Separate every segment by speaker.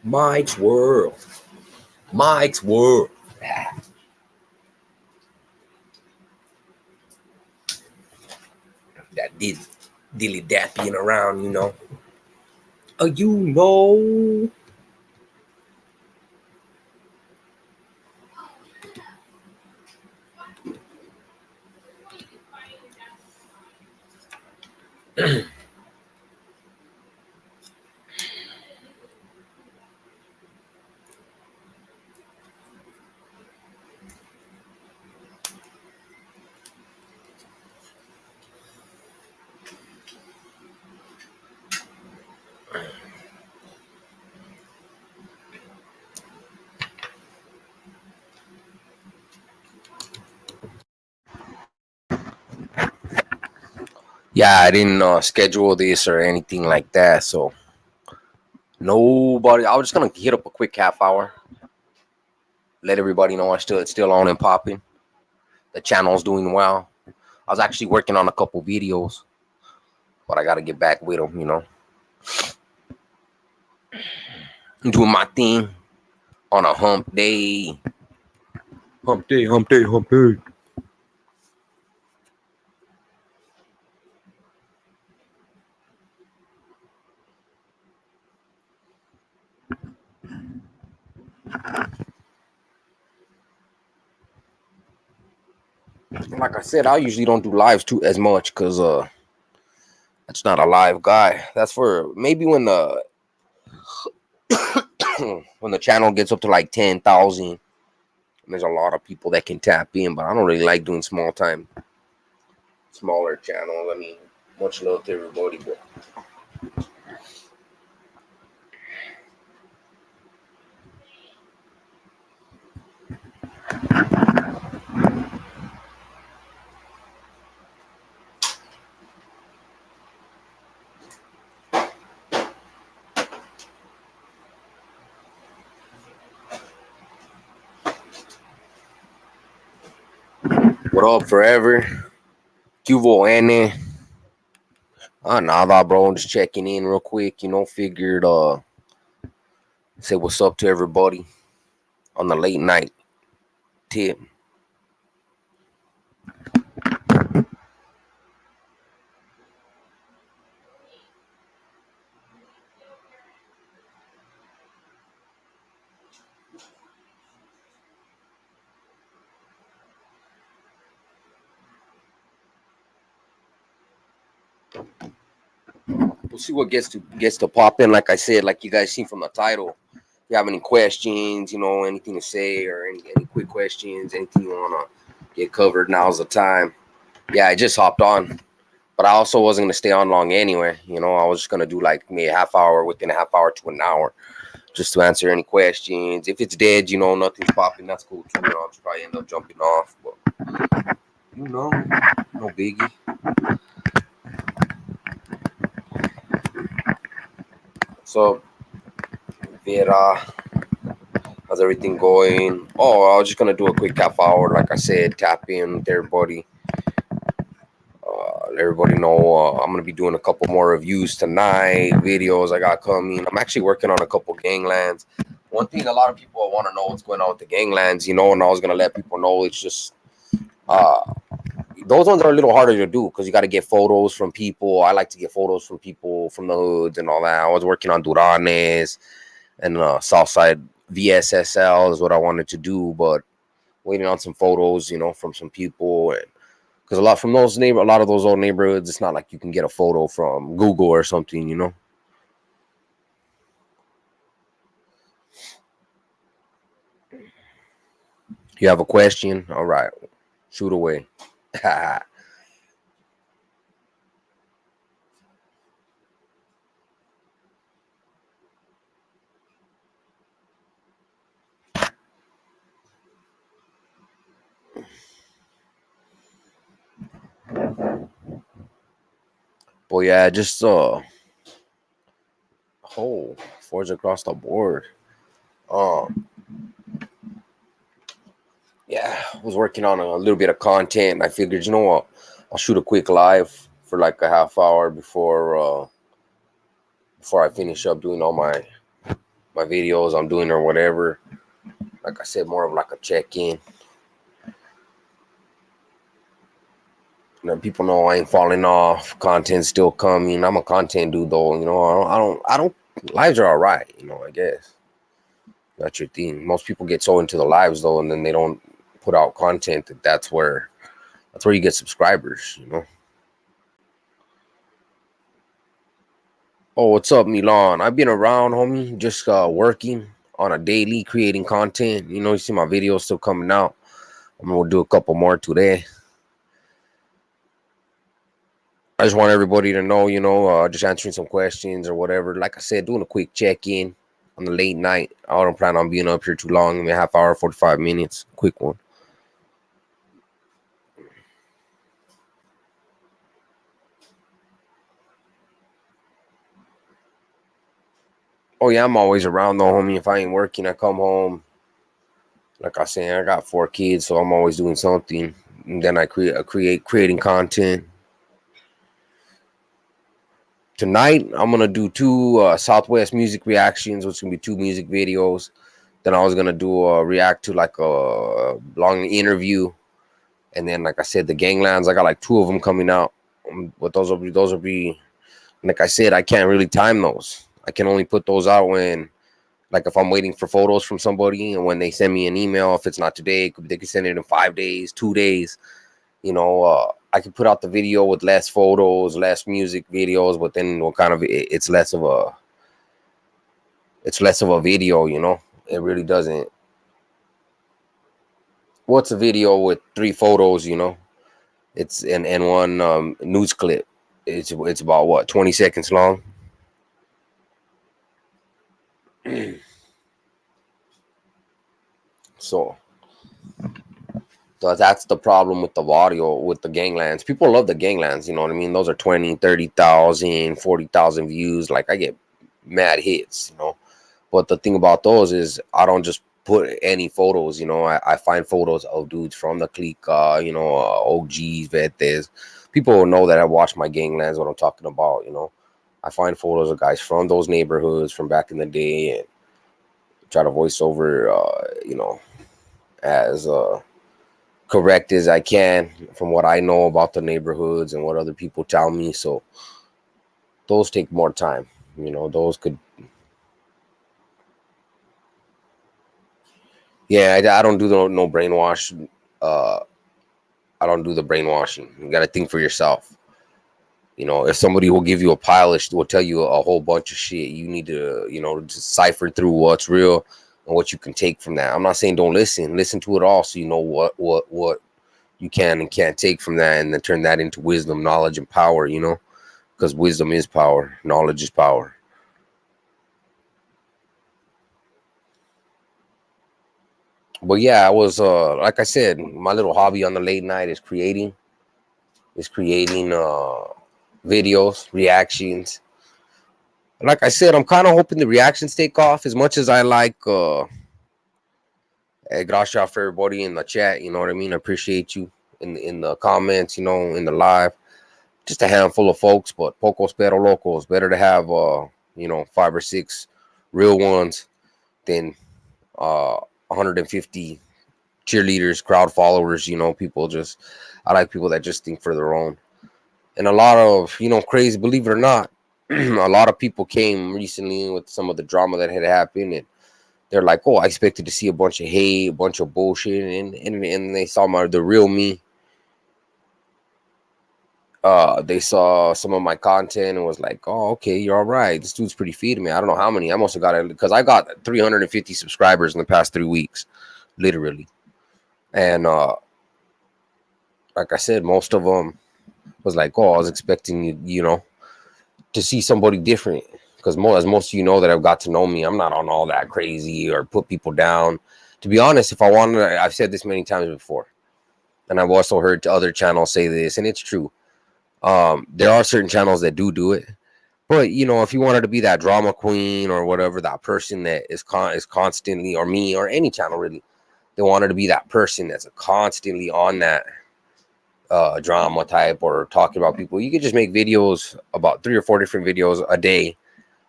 Speaker 1: Mike's World. Mike's World. That dilly dapping around, you know. You know. Yeah, I didn't schedule this or anything like that, so nobody. I was just gonna hit up a quick half hour, let everybody know it's still on and popping. The channel's doing well. I was actually working on a couple videos, but I gotta get back with them. You know, doing my thing on a hump day. Hump day, hump day, hump day. Like I said, I usually don't do lives too as much because that's not a live guy. That's for maybe when the when the channel gets up to like 10,000. There's a lot of people that can tap in, but I don't really like doing smaller channels. I mean, much love to everybody, but what up, forever? Cuvo N. Nada, bro. Just checking in real quick. You know, figured say what's up to everybody on the late night tip. We'll see what gets to pop in. Like I said, like you guys seen from the title. If you have any questions, you know, anything to say or any quick questions, anything you wanna get covered, now's the time. Yeah, I just hopped on. But I also wasn't gonna stay on long anyway. You know, I was just gonna do like maybe a half hour, within a half hour to an hour, just to answer any questions. If it's dead, you know, nothing's popping, that's cool too. You know, I'll just probably end up jumping off. But you know, no biggie. So Vera, how's everything going? Oh, I was just gonna do a quick half hour, like I said, tap in with everybody. Let everybody know I'm gonna be doing a couple more reviews tonight, videos I got coming. I'm actually working on a couple ganglands. One thing a lot of people want to know what's going on with the ganglands, you know, and I was gonna let people know it's just uh those ones are a little harder to do because you got to get photos from people. I like to get photos from people from the hoods and all that. I was working on Duranes and Southside VSSL is what I wanted to do, but waiting on some photos, you know, from some people. And because a lot of those old neighborhoods, it's not like you can get a photo from Google or something, you know. You have a question? All right, shoot away. But yeah, just forge across the board. Um, yeah, I was working on a little bit of content, and I figured, you know what, I'll shoot a quick live for like a half hour before I finish up doing all my my videos I'm doing or whatever. Like I said, more of like a check-in. People know I ain't falling off. Content's still coming. I'm a content dude though. I don't. Lives are all right. I guess that's your thing. Most people get so into the lives though, and then they don't put out content. That's where you get subscribers. Oh, what's up, Milan? I've been around, homie, just working on a daily, creating content. You see my videos still coming out. I'm gonna do a couple more today. I just want everybody to know, just answering some questions or whatever. Like I said, doing a quick check-in on the late night. I don't plan on being up here too long. Maybe a half hour, 45 minutes. Quick one. Oh, yeah, I'm always around, though, homie. If I ain't working, I come home. Like I said, I got 4 kids, so I'm always doing something. And then I creating content. Tonight, I'm going to do 2 Southwest music reactions, which is going to be 2 music videos. Then I was going to do a react to like a long interview. And then, like I said, the Ganglands, I got like 2 of them coming out. But those will be, like I said, I can't really time those. I can only put those out when, like, if I'm waiting for photos from somebody, and when they send me an email, if it's not today, they could send it in 5 days, 2 days. I could put out the video with less photos, less music videos, but then it's less of a video. It really doesn't. What's a video with 3 photos? It's and one news clip. It's about what, 20 seconds long. So that's the problem with the audio, with the Ganglands. People love the Ganglands, you know what I mean? Those are 20, 30,000, 40,000 views. Like, I get mad hits, But the thing about those is I don't just put any photos, I find photos of dudes from the clique, OGs, Vetes. People will know that I watch my Ganglands, what I'm talking about, I find photos of guys from those neighborhoods from back in the day and try to voice over, as correct as I can from what I know about the neighborhoods and what other people tell me. So those take more time. Those could. Yeah, I don't do no brainwash. I don't do the brainwashing. You got to think for yourself. If somebody will give you a pile will tell you a whole bunch of shit, you need to, decipher through what's real and what you can take from that. I'm not saying don't listen to it all, so you know what you can and can't take from that, and then turn that into wisdom, knowledge, and power, because wisdom is power, knowledge is power. But yeah, I was like I said, my little hobby on the late night is creating videos, reactions. Like I said, I'm kind of hoping the reactions take off. As much as I like gracias for everybody in the chat, you know what I mean? I appreciate you in the comments, in the live. Just a handful of folks, but pocos pero locos. Better to have 5 or 6 real ones than 150 cheerleaders, crowd followers. People just, I like people that just think for their own. And a lot of crazy, believe it or not, a lot of people came recently with some of the drama that had happened, and they're like, "Oh, I expected to see a bunch of hate, a bunch of bullshit," and they saw the real me. They saw some of my content and was like, "Oh, okay, you're all right. This dude's pretty feeding me." I don't know how many. I must have got it because I got 350 subscribers in the past 3 weeks, literally. And like I said, most of them was like, "Oh, I was expecting you, to see somebody different." Because as most of you know that have got to know me, I'm not on all that crazy or put people down. To be honest, if I wanted, I've said this many times before, and I've also heard other channels say this, and it's true. There are certain channels that do it, but if you wanted to be that drama queen or whatever, that person that is constantly, or me or any channel really, they wanted to be that person that's constantly on that drama type or talking about people. You could just make videos, about 3 or 4 different videos a day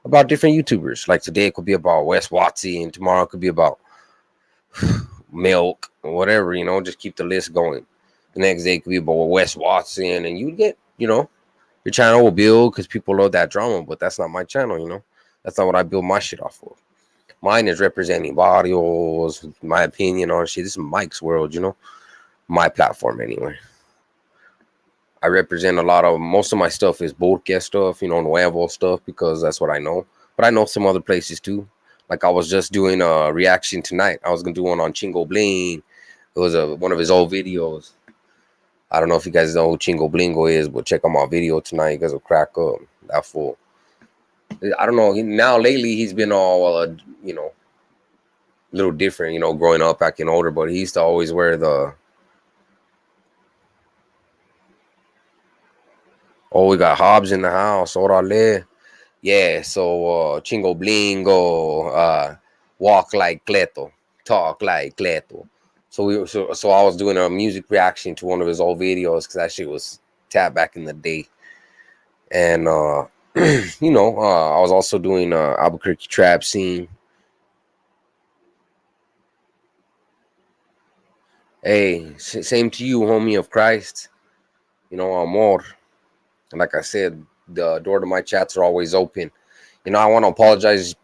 Speaker 1: about different YouTubers. Like today it could be about Wes Watson, tomorrow it could be about milk or whatever, just keep the list going. The next day it could be about Wes Watson, and you get, your channel will build because people love that drama, but that's not my channel. That's not what I build my shit off of. Mine is representing barrios, my opinion on shit. This is Mike's world. My platform anyway. I represent most of my stuff is Borgia stuff, Nuevo stuff, because that's what I know. But I know some other places too. Like I was just doing a reaction tonight. I was gonna do one on Chingo Bling. It was one of his old videos. I don't know if you guys know who Chingo Blingo is, but check out my video tonight. You guys will crack up. That fool. I don't know. Now lately he's been all, a little different. Growing up, acting older. But he used to always wear the. Oh, we got Hobbs in the house. Orale. Yeah, so Chingo Blingo, walk like Cleto, talk like Cleto. So I was doing a music reaction to one of his old videos because that shit was tapped back in the day. And I was also doing Albuquerque trap scene. Hey, same to you, homie of Christ. Amor. And like I said, the door to my chats are always open. I want to apologize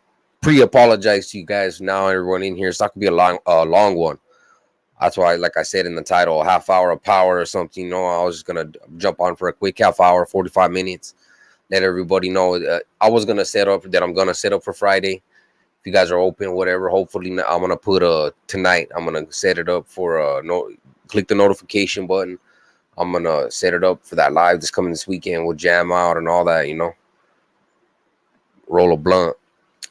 Speaker 1: to you guys now, everyone in here. It's not gonna be a long one. That's why, like I said in the title, a half hour of power or something. I was just gonna jump on for a quick half hour, 45 minutes. Let everybody know. I was gonna set up that I'm gonna set up for Friday. If you guys are open, whatever. Hopefully, I'm gonna put tonight. I'm gonna set it up for click the notification button. I'm gonna set it up for that live that's coming this weekend. We'll jam out and all that, roll a blunt.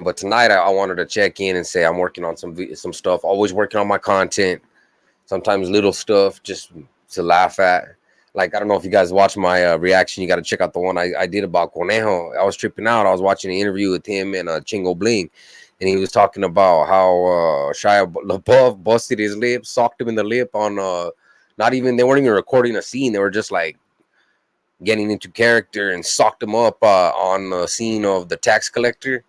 Speaker 1: But tonight I wanted to check in and say I'm working on some stuff. Always working on my content. Sometimes little stuff just to laugh at. Like, I don't know if you guys watch my reaction. You got to check out the one I did about Conejo. I was tripping out. I was watching an interview with him and Chingo Bling. And he was talking about how Shia LaBeouf busted his lip, socked him in the lip on they weren't even recording a scene. They were just like getting into character and socked him up on the scene of the tax collector.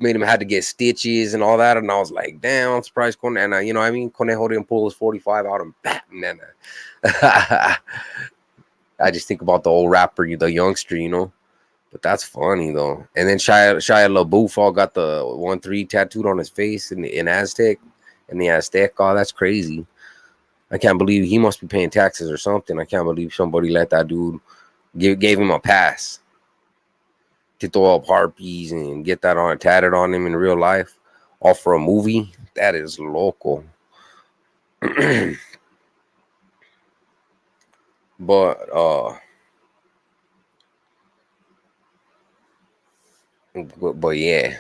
Speaker 1: Made him had to get stitches and all that, and I was like, "Damn, I'm surprised Conejo." And Conejo didn't pull his 45 out and bam. And I just think about the old rapper, the youngster, But that's funny though. And then Shia LaBeouf all got the 1-3 tattooed on his face in Aztec, and the Aztec. Oh, that's crazy. I can't believe he must be paying taxes or something. I can't believe somebody let that dude gave him a pass to throw up harpies and get that tatted on him in real life, all for a movie. That is local. but yeah.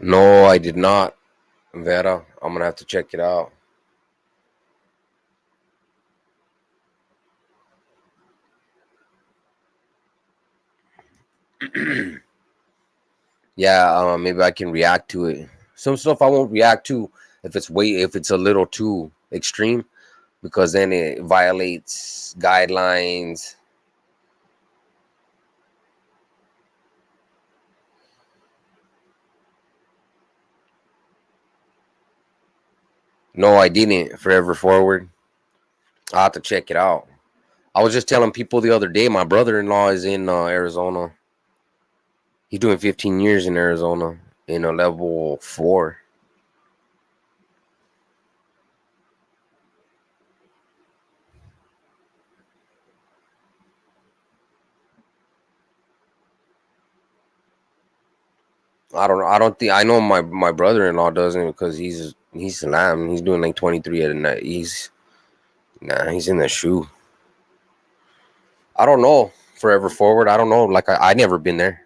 Speaker 1: No, I did not, Vera. I'm gonna have to check it out. Yeah, maybe I can react to it. Some stuff I won't react to if it's a little too extreme, because then it violates guidelines. No, I didn't. Forever Forward. I'll have to check it out. I was just telling people the other day, my brother-in-law is in Arizona. He's doing 15 years in Arizona in a level 4. I don't know. I don't think I know my brother-in-law doesn't, because he's Salam. He's doing like 23 at a night. He's in the shoe. I don't know. Forever Forward. I don't know. Like I never been there.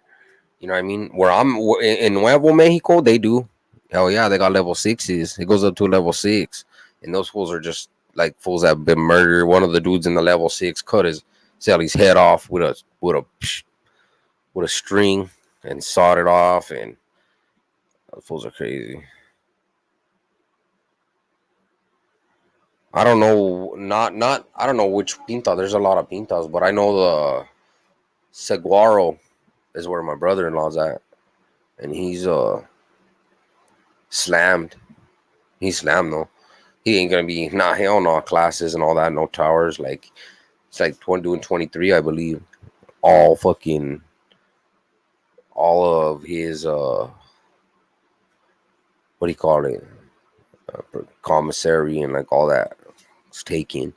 Speaker 1: You know what I mean? Where I'm in Nuevo Mexico, they do. Hell yeah, they got level 6s. It goes up to level 6. and those fools are just like fools that have been murdered. One of the dudes in the level 6 cut his Sally's head off with a string and sawed it off, and those fools are crazy. I don't know, not I don't know which pinta. There's a lot of pintas, but I know the Seguaro is where my brother-in-law's at, and he's slammed. He's slammed though. He ain't gonna be hell no classes and all that, no towers. Like it's like doing 23, I believe. All fucking all of his what do you call it? Commissary and like all that is taken.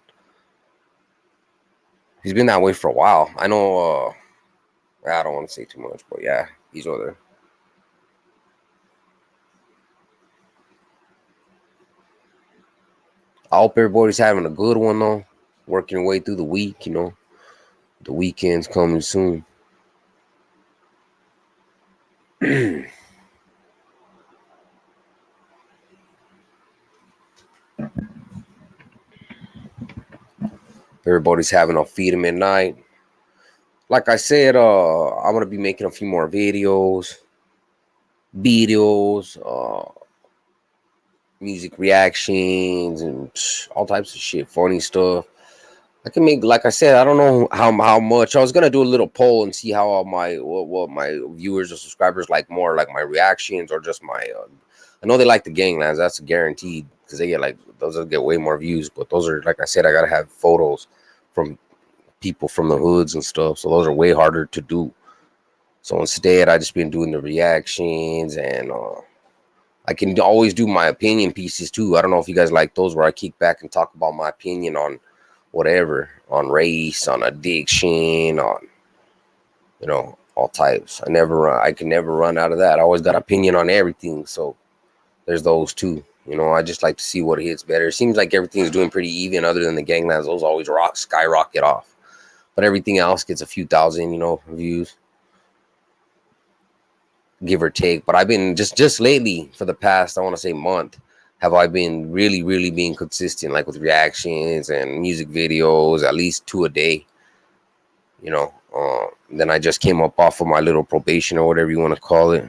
Speaker 1: He's been that way for a while. I know I don't want to say too much, but yeah, he's over there. I hope everybody's having a good one though. Working your way through the week, you know. The weekend's coming soon. Everybody's having a feed them at night. Like I said, I'm gonna be making a few more videos, music reactions, and all types of shit, funny stuff. I can make, like I said, I don't know how much. I was gonna do a little poll and see how what my viewers or subscribers like more, like my reactions or just my. I know they like the ganglands. That's guaranteed because they get like those will get way more views. But those are, like I said, I gotta have photos from people from the hoods and stuff. So those are way harder to do. So instead, I just been doing the reactions, and I can always do my opinion pieces too. I don't know if you guys like those where I kick back and talk about my opinion on whatever, on race, on addiction, on, you know, all types. I can never run out of that. I always got opinion on everything. So there's those too. You know, I just like to see what hits better. It seems like everything's doing pretty even other than the ganglands. Those always skyrocket off. But everything else gets a few thousand, you know, views. Give or take. But I've been just lately, for the past, I want to say month, have I been really being consistent, like with reactions and music videos, at least 2 a day. You know, then I just came up off of my little probation or whatever you want to call it.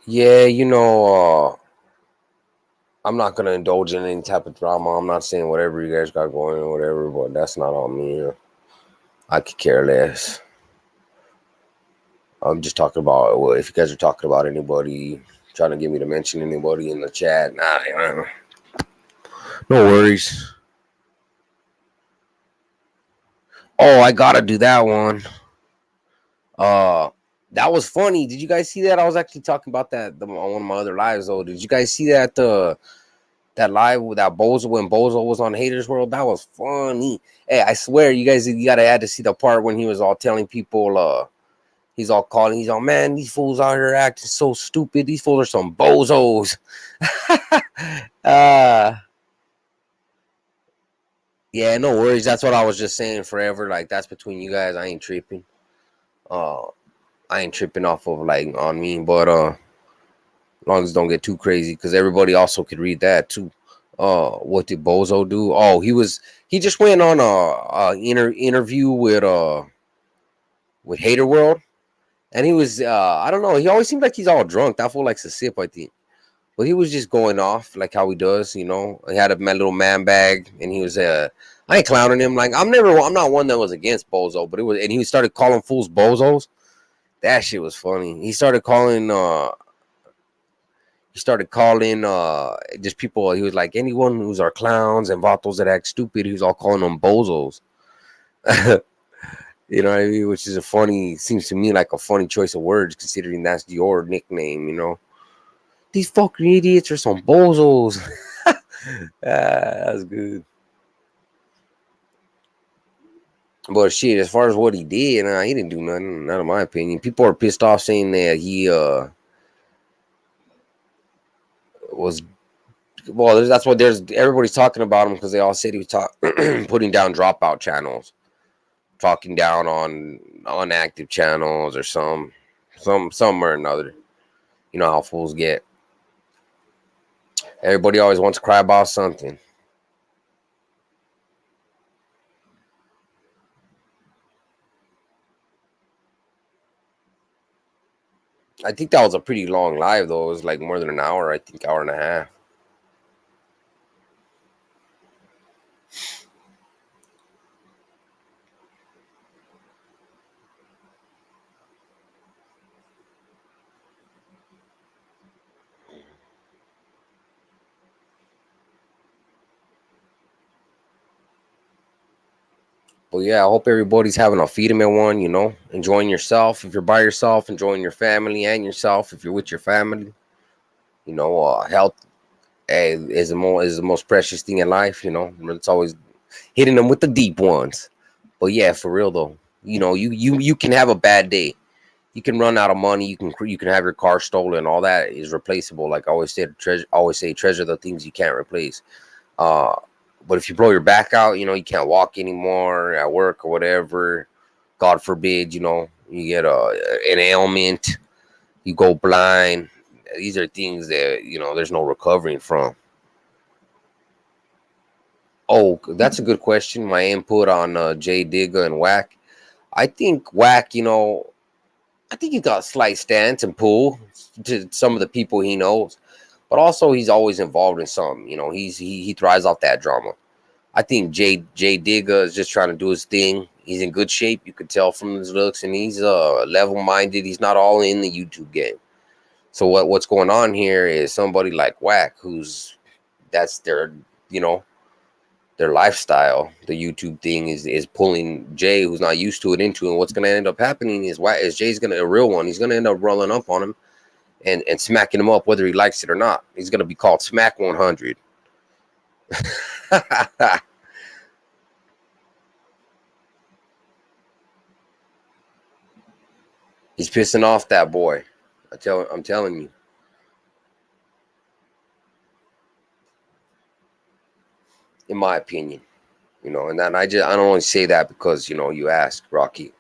Speaker 1: Yeah, you know, I'm not gonna indulge in any type of drama. I'm not saying whatever you guys got going or whatever, but that's not on me. I could care less. I'm just talking about, well, if you guys are talking about anybody, trying to get me to mention anybody in the chat, nah, no worries. Oh, I gotta do that one. That was funny. Did you guys see that? I was actually talking about that on one of my other lives though. Did you guys see that that live with that Bozo when Bozo was on Haters World? That was funny. Hey, I swear you gotta add to see the part when he was all telling people he's all calling, he's all, man, these fools out here acting so stupid. These fools are some bozos. Yeah, no worries. That's what I was just saying forever. Like that's between you guys. I ain't tripping. I ain't tripping off of like on me, but long as don't get too crazy, because everybody also could read that too. What did Bozo do? Oh, he just went on a interview with Hater World, and he was I don't know. He always seems like he's all drunk. That fool likes to sip, I think. But he was just going off like how he does, you know. He had a little man bag, and he was I ain't clowning him. Like I'm not one that was against Bozo, but it was, and he started calling fools bozos. That shit was funny. He started calling just people. He was like, anyone who's our clowns and vatos that act stupid, he was all calling them bozos. You know what I mean? Which is seems to me like a funny choice of words, considering that's your nickname, you know. These fucking idiots are some bozos. That was good. But shit, as far as what he did, he didn't do nothing. Not in my opinion. People are pissed off saying that he was well. That's what there's. Everybody's talking about him because they all said he was putting down dropout channels, talking down on unactive channels or some or another. You know how fools get. Everybody always wants to cry about something. I think that was a pretty long live though. It was like more than an hour. I think hour and a half. But yeah, I hope everybody's having a feed 'em at one. You know, enjoying yourself. If you're by yourself, enjoying your family and yourself. If you're with your family, you know, health is the most precious thing in life. You know, it's always hitting them with the deep ones. But yeah, for real though, you know, you can have a bad day. You can run out of money. You can have your car stolen. All that is replaceable. Like I always say, treasure the things you can't replace. Uh, but if you blow your back out, you know, you can't walk anymore at work or whatever. God forbid, you know, you get an ailment, you go blind. These are things that, you know, there's no recovering from. Oh, that's a good question. My input on Jay Digga and Whack. I think Whack, you know, I think he got a slight stance and pull to some of the people he knows, but also he's always involved in something. You know, he thrives off that drama. I think Jay Digga is just trying to do his thing. He's in good shape. You could tell from his looks, and he's level minded. He's not all in the YouTube game. So what's going on here is somebody like Whack, who's that's their you know their lifestyle. The YouTube thing is pulling Jay, who's not used to it, into it. And what's going to end up happening is Whack is Jay's going to a real one. He's going to end up rolling up on him and smacking him up whether he likes it or not. He's going to be called Smack 100. He's pissing off that boy. I'm telling you. In my opinion, you know, and then I don't only say that because you know you asked Rocky.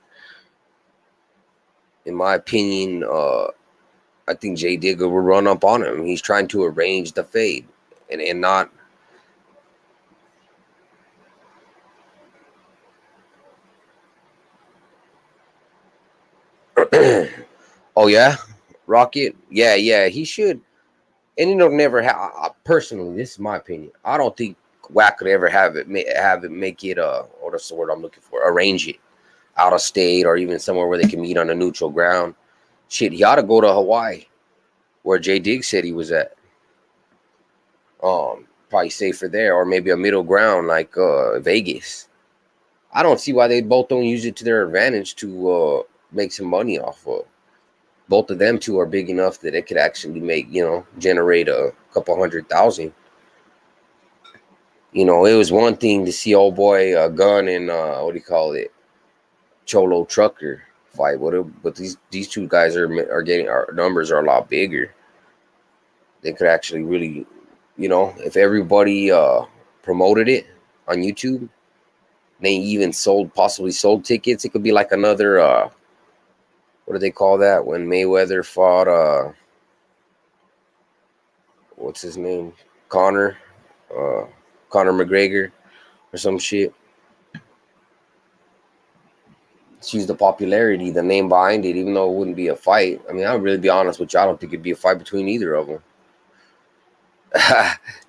Speaker 1: In my opinion, I think Jay Digga will run up on him. He's trying to arrange the fade, and not. Oh yeah, Rocket. Yeah. He should, and it'll never have. Personally, this is my opinion. I don't think Wack could ever have it make it. What's the word I'm looking for? Arrange it out of state or even somewhere where they can meet on a neutral ground. Shit, he ought to go to Hawaii, where Jay Diggs said he was at. Probably safer there, or maybe a middle ground like Vegas. I don't see why they both don't use it to their advantage to make some money off of. Both of them two are big enough that it could actually generate a couple 100,000. You know, it was one thing to see old boy Gun and what do you call it, Cholo Trucker fight. But these two guys are getting, our numbers are a lot bigger. They could actually really, if everybody promoted it on YouTube, they even possibly sold tickets. It could be like another what do they call that when Mayweather fought what's his name, Conor uh, Conor McGregor or some shit. Let's use the popularity, the name behind it, even though it wouldn't be a fight. I mean, I'll really be honest with you. I don't think it'd be a fight between either of them.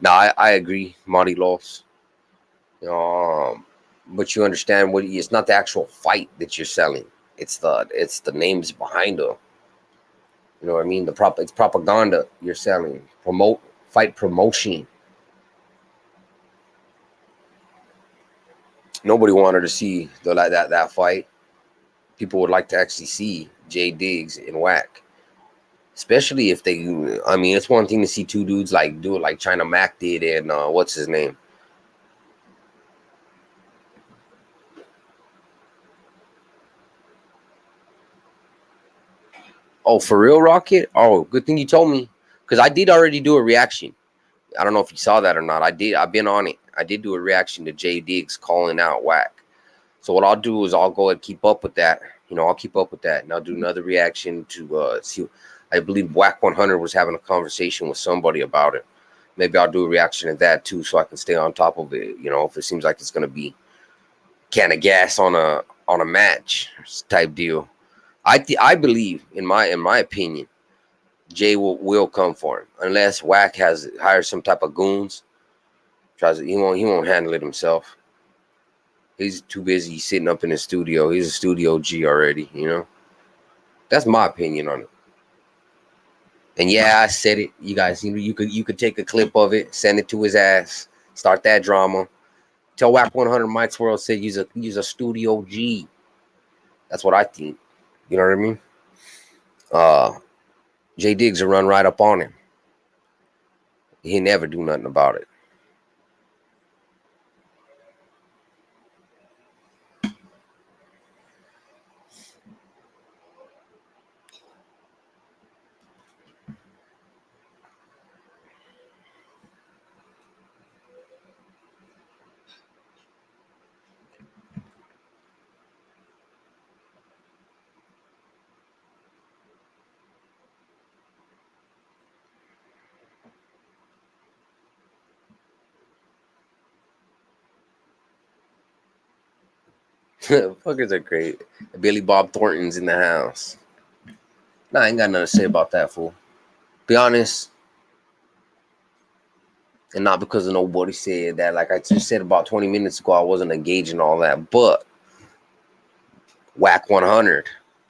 Speaker 1: No, I agree, Monty Los. But you understand it's not the actual fight that you're selling. It's the names behind them. You know what I mean? It's propaganda you're selling. Fight promotion. Nobody wanted to see that fight. People would like to actually see Jay Diggs and Whack. Especially if they, I mean, it's one thing to see two dudes like do it like China Mac did and what's his name? Oh, for real, Rocket? Oh, good thing you told me. Because I did already do a reaction. I don't know if you saw that or not. I did. I've been on it. I did do a reaction to Jay Diggs calling out Whack. So what I'll do is I'll go and keep up with that. You know, I'll keep up with that, and I'll do another reaction to see. I believe Whack 100 was having a conversation with somebody about it. Maybe I'll do a reaction to that too, so I can stay on top of it. You know, if it seems like it's gonna be can of gas on a match type deal. I believe in my opinion, Jay will come for him unless Whack has hired some type of goons. Tries he won't handle it himself. He's too busy sitting up in the studio. He's a studio G already, you know. That's my opinion on it. And yeah, I said it. You guys, you could take a clip of it, send it to his ass, start that drama. Tell WAP 100 Mike Swirl said use a studio G. That's what I think. You know what I mean? Jay Diggs will run right up on him. He never do nothing about it. Fuckers are great. Billy Bob Thornton's in the house. Nah, I ain't got nothing to say about that, fool. Be honest. And not because of nobody said that. Like I just said about 20 minutes ago, I wasn't engaging all that. But Whack 100,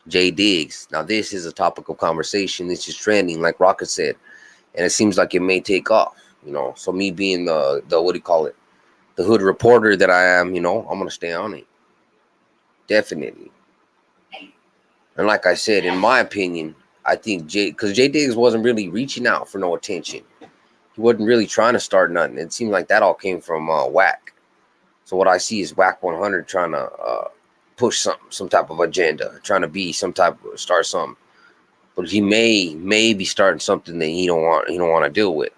Speaker 1: Jay Diggs. Now, this is a topic of conversation. This is trending, like Rocket said. And it seems like it may take off, you know. So me being the what do you call it? The hood reporter that I am, you know, I'm going to stay on it. Definitely. And like I said, in my opinion, I think because Jay Diggs wasn't really reaching out for no attention. He wasn't really trying to start nothing. It seemed like that all came from Whack. So what I see is Whack 100 trying to push some type of agenda, trying to be some type of start something. But he may be starting something that he don't want to deal with.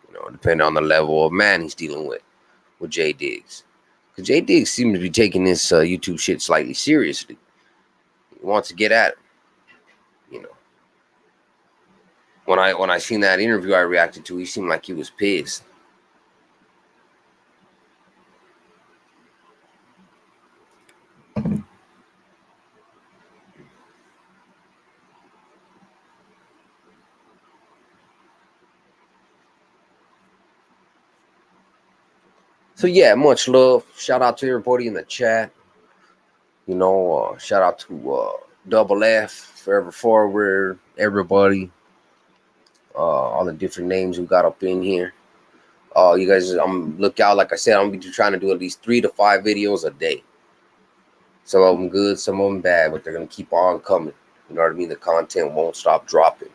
Speaker 1: You know, depending on the level of man he's dealing with Jay Diggs. Because Jay Diggs seems to be taking this YouTube shit slightly seriously. He wants to get at it. You know. When I seen that interview I reacted to, he seemed like he was pissed. So yeah, much love. Shout out to everybody in the chat. You know, shout out to Double F, Forever Forward, everybody. All the different names we got up in here. You guys, look out. Like I said, I'm gonna be trying to do at least 3 to 5 videos a day. Some of them good, some of them bad, but they're gonna keep on coming. You know what I mean? The content won't stop dropping.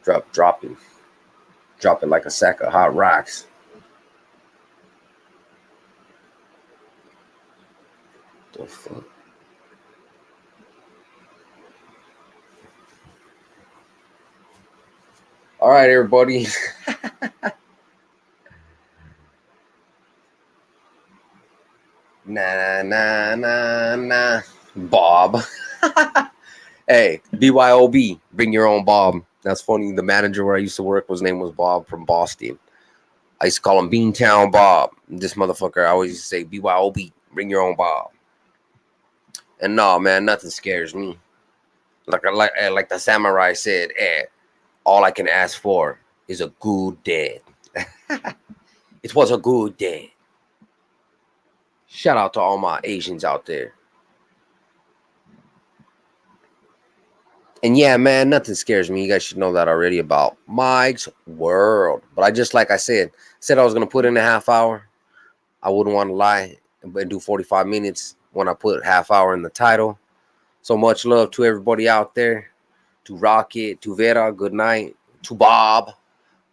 Speaker 1: Drop it like a sack of hot rocks. The fuck? All right, everybody. Nah. Bob. Hey, BYOB. Bring your own Bob. That's funny. The manager where I used to work, his name was Bob from Boston. I used to call him Beantown Bob. This motherfucker, I always used to say, BYOB. Bring your own Bob. And no, man, nothing scares me. Like the samurai said, all I can ask for is a good day. It was a good day. Shout out to all my Asians out there. And yeah, man, nothing scares me. You guys should know that already about Mike's World. But like I said I was going to put in a half hour. I wouldn't want to lie and do 45 minutes when I put half hour in the title. So much love to everybody out there. to Rocket, to Vera, good night, to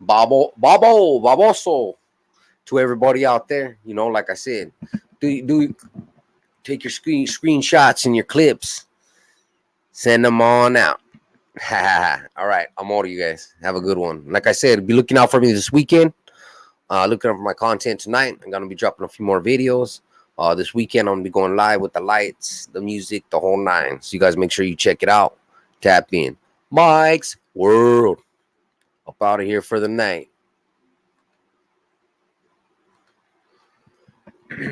Speaker 1: Boboso, to everybody out there. You know, like I said, do take your screenshots and your clips, send them on out. All right, I'm out of you guys. Have a good one. Like I said, be looking out for me this weekend. Looking out for my content tonight. I'm gonna be dropping a few more videos. This weekend I'm gonna be going live with the lights, the music, the whole nine. So you guys make sure you check it out. Tap in. Mike's World. Up out of here for the night.